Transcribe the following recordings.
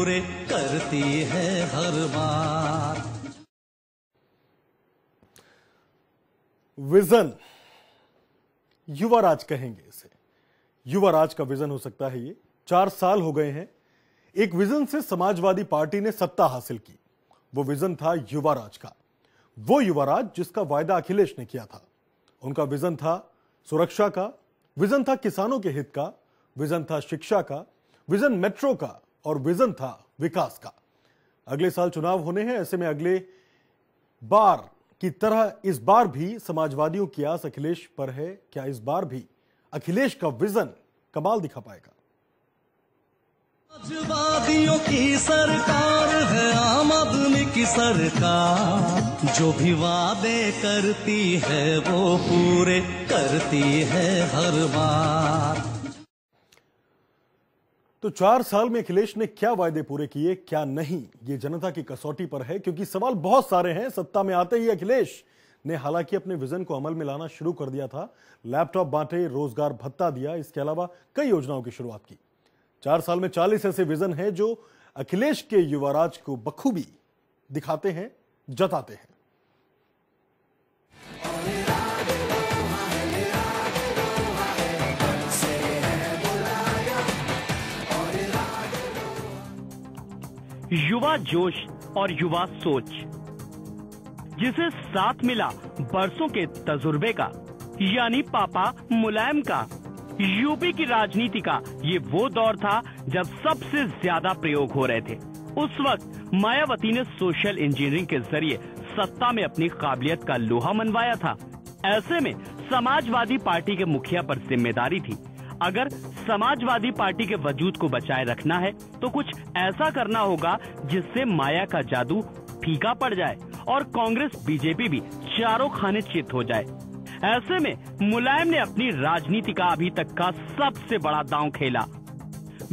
पूरे करती है हर बार। विजन, युवा राज कहेंगे इसे। युवा राज का विजन हो सकता है ये। 4 साल हो गए हैं, एक विजन से समाजवादी पार्टी ने सत्ता हासिल की। वो विजन था युवा राज का, वो युवा राज जिसका वायदा अखिलेश ने किया था। उनका विजन था सुरक्षा का, विजन था किसानों के हित का, विजन था शिक्षा का, विजन मेट्रो का, और विजन था विकास का। अगले साल चुनाव होने हैं, ऐसे में अगले बार की तरह इस बार भी समाजवादियों की आस अखिलेश पर है। क्या इस बार भी अखिलेश का विजन कमाल दिखा पाएगा? समाजवादियों की सरकार है, आम आदमी की सरकार, जो भी वादे करती है वो पूरे करती है हर बार। तो 4 साल में अखिलेश ने क्या वायदे पूरे किए, क्या नहीं, ये जनता की कसौटी पर है, क्योंकि सवाल बहुत सारे हैं। सत्ता में आते ही अखिलेश ने हालांकि अपने विजन को अमल में लाना शुरू कर दिया था। लैपटॉप बांटे, रोजगार भत्ता दिया, इसके अलावा कई योजनाओं की शुरुआत की। 4 साल में 40 ऐसे विजन हैं जो अखिलेश के युवाराज को बखूबी दिखाते हैं, जताते हैं। युवा जोश और युवा सोच, जिसे साथ मिला बरसों के तजुर्बे का, यानी पापा मुलायम का। यूपी की राजनीति का ये वो दौर था जब सबसे ज्यादा प्रयोग हो रहे थे। उस वक्त मायावती ने सोशल इंजीनियरिंग के जरिए सत्ता में अपनी काबिलियत का लोहा मनवाया था। ऐसे में समाजवादी पार्टी के मुखिया पर जिम्मेदारी थी। अगर समाजवादी पार्टी के वजूद को बचाए रखना है तो कुछ ऐसा करना होगा जिससे माया का जादू फीका पड़ जाए और कांग्रेस बीजेपी भी चारों खाने चित हो जाए। ऐसे में मुलायम ने अपनी राजनीति का अभी तक का सबसे बड़ा दांव खेला।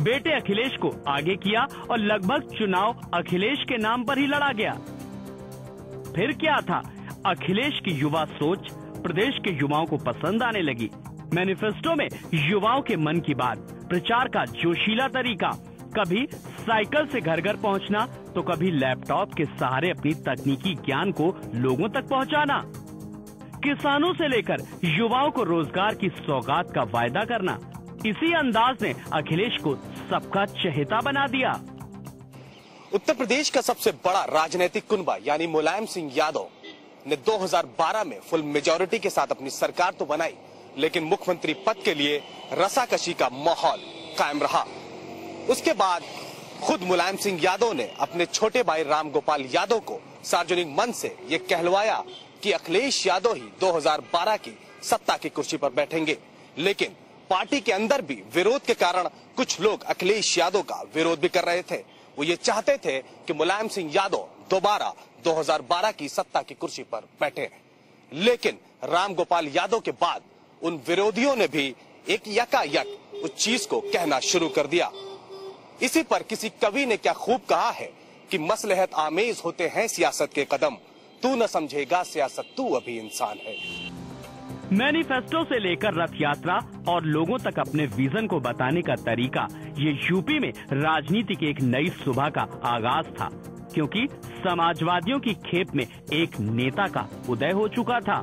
बेटे अखिलेश को आगे किया और लगभग चुनाव अखिलेश के नाम पर ही लड़ा गया। फिर क्या था, अखिलेश की युवा सोच प्रदेश के युवाओं को पसंद आने लगी। मैनिफेस्टो में युवाओं के मन की बात, प्रचार का जोशीला तरीका, कभी साइकिल से घर घर पहुंचना तो कभी लैपटॉप के सहारे अपनी तकनीकी ज्ञान को लोगों तक पहुंचाना, किसानों से लेकर युवाओं को रोजगार की सौगात का वायदा करना। इसी अंदाज ने अखिलेश को सबका चहेता बना दिया। उत्तर प्रदेश का सबसे बड़ा राजनीतिक कुनबा यानी मुलायम सिंह यादव ने 2012 में फुल मेजॉरिटी के साथ अपनी सरकार तो बनाई, लेकिन मुख्यमंत्री पद के लिए रसाकशी का माहौल कायम रहा। उसके बाद खुद मुलायम सिंह यादव ने अपने छोटे भाई राम गोपाल यादव को सार्वजनिक मंच से ये कहलवाया कि अखिलेश यादव ही 2012 की सत्ता की कुर्सी पर बैठेंगे। लेकिन पार्टी के अंदर भी विरोध के कारण कुछ लोग अखिलेश यादव का विरोध भी कर रहे थे। वो ये चाहते थे कि मुलायम सिंह यादव दोबारा 2012 की सत्ता की कुर्सी पर बैठे। लेकिन राम गोपाल यादव के बाद उन विरोधियों ने भी एक यकायक उस चीज को कहना शुरू कर दिया। इसी पर किसी कवि ने क्या खूब कहा है कि मसलहत आमेज होते हैं सियासत के कदम, तू न समझेगा सियासत तू अभी इंसान है। मैनिफेस्टो से लेकर रथ यात्रा और लोगों तक अपने विजन को बताने का तरीका, ये यूपी में राजनीति की एक नई सुबह का आगाज था, क्योंकि समाजवादियों की खेप में एक नेता का उदय हो चुका था।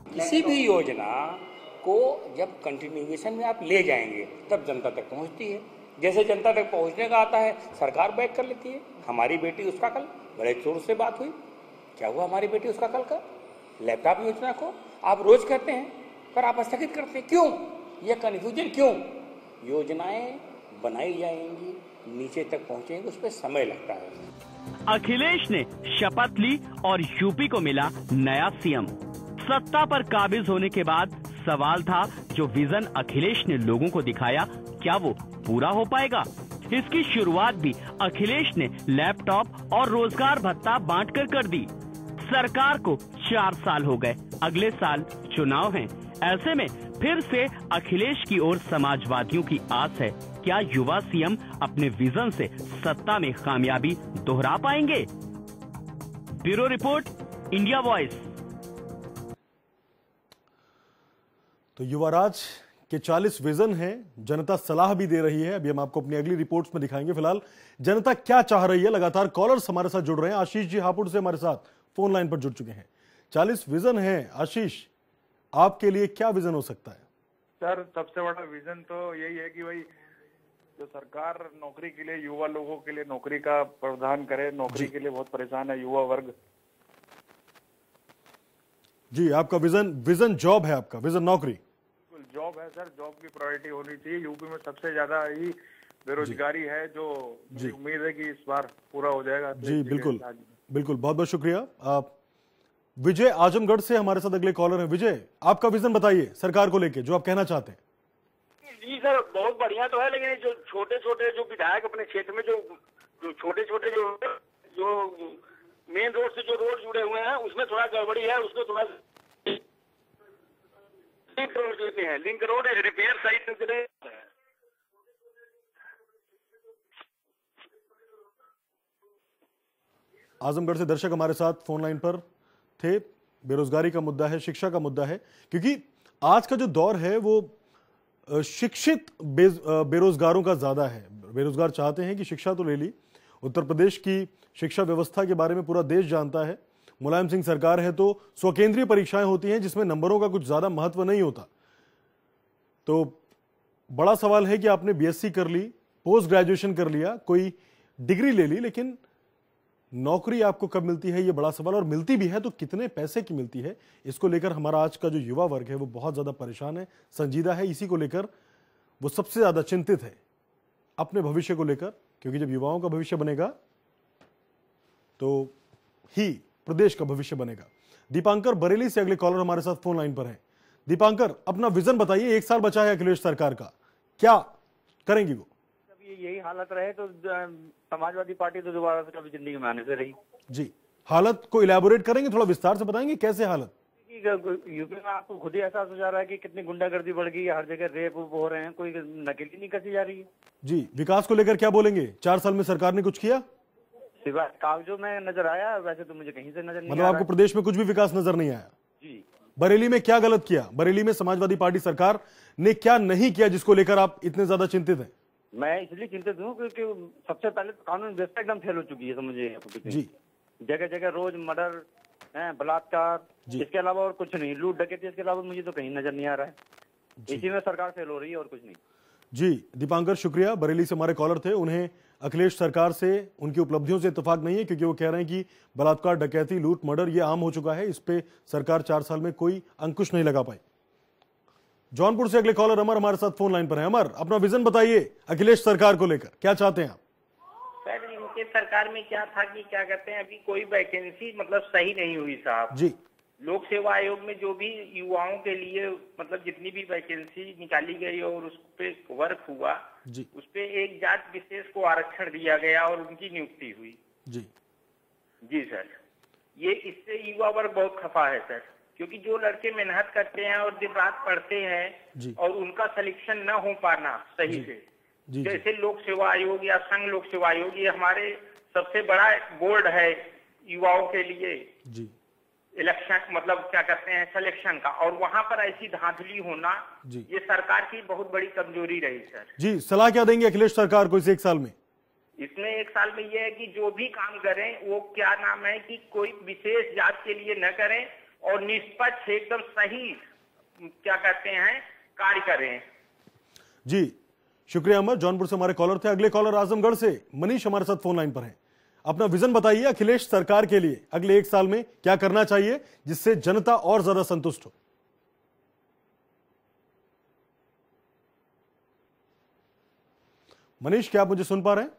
किसी भी योजना को जब कंटिन्यूएशन में आप ले जाएंगे तब जनता तक पहुंचती है। जैसे जनता तक पहुंचने का आता है, सरकार बैक कर लेती है। हमारी बेटी उसका कल बड़े जोर से बात हुई, क्या हुआ हमारी बेटी उसका कल का लैपटॉप योजना को आप रोज कहते हैं पर आप स्थगित करते हैं, क्यों? यह कन्फ्यूजन क्यों? योजनाएं बनाई जाएंगी, नीचे तक पहुंचेंगे, उस पर समय लगता है। अखिलेश ने शपथ ली और यूपी को मिला नया सीएम। सत्ता पर काबिज होने के बाद सवाल था, जो विजन अखिलेश ने लोगों को दिखाया क्या वो पूरा हो पाएगा? इसकी शुरुआत भी अखिलेश ने लैपटॉप और रोजगार भत्ता बांटकर कर दी। सरकार को 4 साल हो गए, अगले साल चुनाव हैं। ऐसे में फिर से अखिलेश की ओर समाजवादियों की आस है। क्या युवा सीएम अपने विजन से सत्ता में कामयाबी दोहरा पाएंगे? Bureau report, India voice. तो युवराज कि 40 विजन हैं, जनता सलाह भी दे रही है। अभी हम आपको अपनी अगली रिपोर्ट्स में दिखाएंगे। फिलहाल जनता क्या चाह रही है, लगातार कॉलर्स हमारे साथ जुड़ रहे हैं। आशीष जी हापुड़ से हमारे साथ फोन लाइन पर जुड़ चुके हैं। 40 विजन हैं, आशीष आपके लिए क्या विजन हो सकता है? सर, सबसे बड़ा विजन तो यही है कि भाई जो सरकार नौकरी के लिए, युवा लोगों के लिए नौकरी का प्रावधान करे। नौकरी के लिए बहुत परेशान है युवा वर्ग। जी, आपका विजन जॉब है, आपका विजन नौकरी? जॉब है सर, जॉब की प्रायोरिटी होनी चाहिए। यूपी में सबसे ज्यादा ही बेरोजगारी है, जो मुझे उम्मीद है कि इस बार पूरा हो जाएगा। जी बिल्कुल बिल्कुल, बहुत बहुत शुक्रिया। आप विजय आजमगढ़ से हमारे साथ अगले कॉलर हैं। विजय, आपका विजन बताइए सरकार को लेके, जो आप कहना चाहते हैं। जी सर, बहुत बढ़िया तो है, लेकिन जो छोटे छोटे जो विधायक अपने क्षेत्र में जो छोटे छोटे जो मेन रोड से जो रोड जुड़े हुए हैं उसमें थोड़ा गड़बड़ी है। उसको थोड़ा लिंक रोड देते हैं, लिंक रोड रिपेयर सही से नहीं है। आजमगढ़ से दर्शक हमारे साथ फोन लाइन पर थे। बेरोजगारी का मुद्दा है, शिक्षा का मुद्दा है, क्योंकि आज का जो दौर है वो शिक्षित बेरोजगारों का ज्यादा है। बेरोजगार चाहते हैं कि शिक्षा तो ले ली। उत्तर प्रदेश की शिक्षा व्यवस्था के बारे में पूरा देश जानता है। मुलायम सिंह सरकार है तो स्वकेंद्रीय परीक्षाएं होती हैं जिसमें नंबरों का कुछ ज्यादा महत्व नहीं होता। तो बड़ा सवाल है कि आपने बीएससी कर ली, पोस्ट ग्रेजुएशन कर लिया, कोई डिग्री ले ली, लेकिन नौकरी आपको कब मिलती है, ये बड़ा सवाल। और मिलती भी है तो कितने पैसे की मिलती है, इसको लेकर हमारा आज का जो युवा वर्ग है वो बहुत ज्यादा परेशान है, संजीदा है। इसी को लेकर वो सबसे ज्यादा चिंतित है, अपने भविष्य को लेकर, क्योंकि जब युवाओं का भविष्य बनेगा तो ही प्रदेश का भविष्य बनेगा। दीपांकर बरेली से अगले कॉलर हमारे साथ फोन लाइन पर है। दीपांकर, अपना विजन बताइए। 1 साल बचा है अखिलेश सरकार का, क्या करेंगी वो? यही हालत रहे तो समाजवादी पार्टी तो दोबारा से कभी जिंदगी में आने से रही। जी, हालत को इलैबोरेट करेंगे, थोड़ा विस्तार से बताएंगे कैसे हालत? यूपी में आपको खुद ही एहसास हो जा रहा है कि कितनी गुंडागर्दी बढ़ गई है, हर जगह रेप हो रहे हैं, कोई नकेली नहीं कसी जा रही है। जी, विकास को लेकर क्या बोलेंगे? 4 साल में सरकार ने कुछ किया? सिवाय कागजों में नजर आया, वैसे तो मुझे कहीं से नजर नहीं मतलब आपको प्रदेश में कुछ भी विकास नजर नहीं आया? जी। बरेली में क्या गलत किया? बरेली में समाजवादी पार्टी सरकार ने क्या नहीं किया जिसको लेकर आप इतने ज्यादा चिंतित हैं? मैं इसलिए चिंतित हूँ क्योंकि सबसे पहले तो कानून व्यवस्था एकदम फेल हो चुकी है, समझिए। जी, जगह जगह रोज मर्डर है, बलात्कार, इसके अलावा और कुछ नहीं। लूट डकैती, इसके अलावा मुझे तो कहीं नजर नहीं आ रहा है। इसी में सरकार फेल हो रही है और कुछ नहीं। जी दीपांकर, शुक्रिया। बरेली से हमारे कॉलर थे। उन्हें अखिलेश सरकार से उनकी उपलब्धियों से इत्तेफाक नहीं है, क्योंकि वो कह रहे हैं कि बलात्कार, डकैती, लूट, मर्डर ये आम हो चुका है, इस पे सरकार 4 साल में कोई अंकुश नहीं लगा पाई। जौनपुर से अगले कॉलर अमर हमारे साथ फोन लाइन पर है। अमर, अपना विजन बताइए अखिलेश सरकार को लेकर, क्या चाहते हैं आप? सर, इनके सरकार में क्या था कि क्या कहते हैं, अभी कोई वैकेंसी मतलब सही नहीं हुई साहब। जी, लोक सेवा आयोग में जो भी युवाओं के लिए मतलब जितनी भी वैकेंसी निकाली गई और उस पे वर्क हुआ, जी, उस पे एक जात विशेष को आरक्षण दिया गया और उनकी नियुक्ति हुई। जी, जी सर, ये इससे युवा वर्ग बहुत खफा है सर, क्योंकि जो लड़के मेहनत करते हैं और दिन रात पढ़ते हैं और उनका सिलेक्शन न हो पाना सही से, जैसे लोक सेवा आयोग या संघ लोक सेवा आयोग, ये हमारे सबसे बड़ा बोर्ड है युवाओं के लिए जी, इलेक्शन मतलब क्या कहते हैं सिलेक्शन का, और वहां पर ऐसी धांधली होना ये सरकार की बहुत बड़ी कमजोरी रही सर। जी, सलाह क्या देंगे अखिलेश सरकार को इस 1 साल में? इसमें 1 साल में यह है कि जो भी काम करें वो क्या नाम है कि कोई विशेष जात के लिए न करें और निष्पक्ष एकदम सही क्या कहते हैं कार्य करें। जी, शुक्रिया अमर। जौनपुर से हमारे कॉलर थे। अगले कॉलर आजमगढ़ से मनीष हमारे साथ फोन लाइन पर हैं। अपना विजन बताइए अखिलेश सरकार के लिए अगले 1 साल में क्या करना चाहिए जिससे जनता और ज्यादा संतुष्ट हो। मनीष, क्या आप मुझे सुन पा रहे हैं?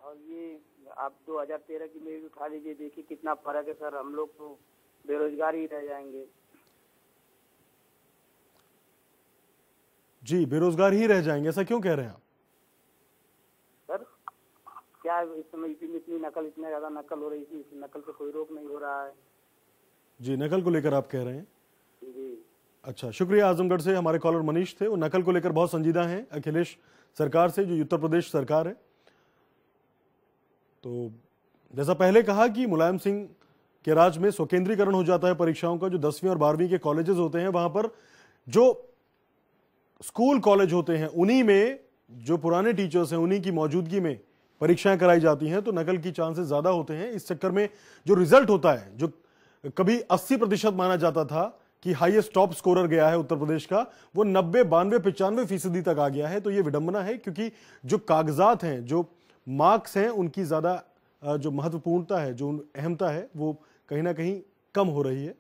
और ये आप 2013 की में भी उठा लीजिए, देखिए कितना फर्क है सर। हम लोग तो बेरोजगार ही रह जाएंगे। जी, बेरोजगार ही रह जाएंगे, ऐसा क्यों कह रहे हैं आप? सर, क्या इस समय यूपी में इतनी नकल, इतने ज्यादा नकल हो रही थी, इस नकल पे कोई रोक नहीं हो रहा है। जी, नकल को लेकर आप कह रहे हैं? जी, अच्छा, शुक्रिया। आजमगढ़ से हमारे कॉलर मनीष थे। वो नकल को लेकर बहुत संजीदा हैं अखिलेश सरकार से, जो उत्तर प्रदेश सरकार है। तो जैसा पहले कहा कि मुलायम सिंह के राज में स्वकेंद्रीकरण हो जाता है परीक्षाओं का। जो 10वीं और 12वीं के कॉलेजेस होते हैं वहां पर जो स्कूल कॉलेज होते हैं उन्हीं में जो पुराने टीचर्स हैं उन्हीं की मौजूदगी में परीक्षाएं कराई जाती हैं, तो नकल की चांसेस ज्यादा होते हैं। इस चक्कर में जो रिजल्ट होता है, जो कभी 80% माना जाता था कि हाईएस्ट टॉप स्कोरर गया है उत्तर प्रदेश का, वो 90, 92, 95% तक आ गया है। तो ये विडंबना है, क्योंकि जो कागजात हैं, जो मार्क्स हैं, उनकी ज्यादा जो महत्वपूर्णता है, जो अहमता है, वो कहीं ना कहीं कम हो रही है।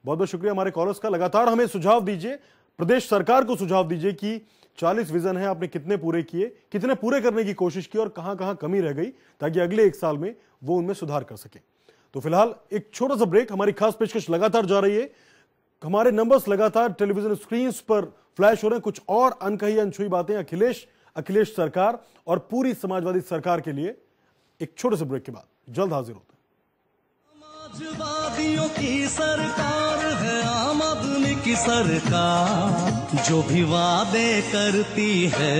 बहुत बहुत शुक्रिया हमारे कॉलर्स का। लगातार हमें सुझाव दीजिए, प्रदेश सरकार को सुझाव दीजिए कि 40 विजन है, आपने कितने पूरे किए, कितने पूरे करने की कोशिश की और कहां कहां कमी रह गई, ताकि अगले 1 साल में वो उनमें सुधार कर सके। तो फिलहाल एक छोटा सा ब्रेक। हमारी खास पेशकश लगातार जा रही है, हमारे नंबर्स लगातार टेलीविजन स्क्रीन पर फ्लैश हो रहे हैं। कुछ और अनकही अनछुई बातें अखिलेश सरकार और पूरी समाजवादी सरकार के लिए एक छोटे से ब्रेक के बाद जल्द हाजिर होते हैं। समाजवादियों की सरकार है, आम आदमी की सरकार, जो भी वादे करती है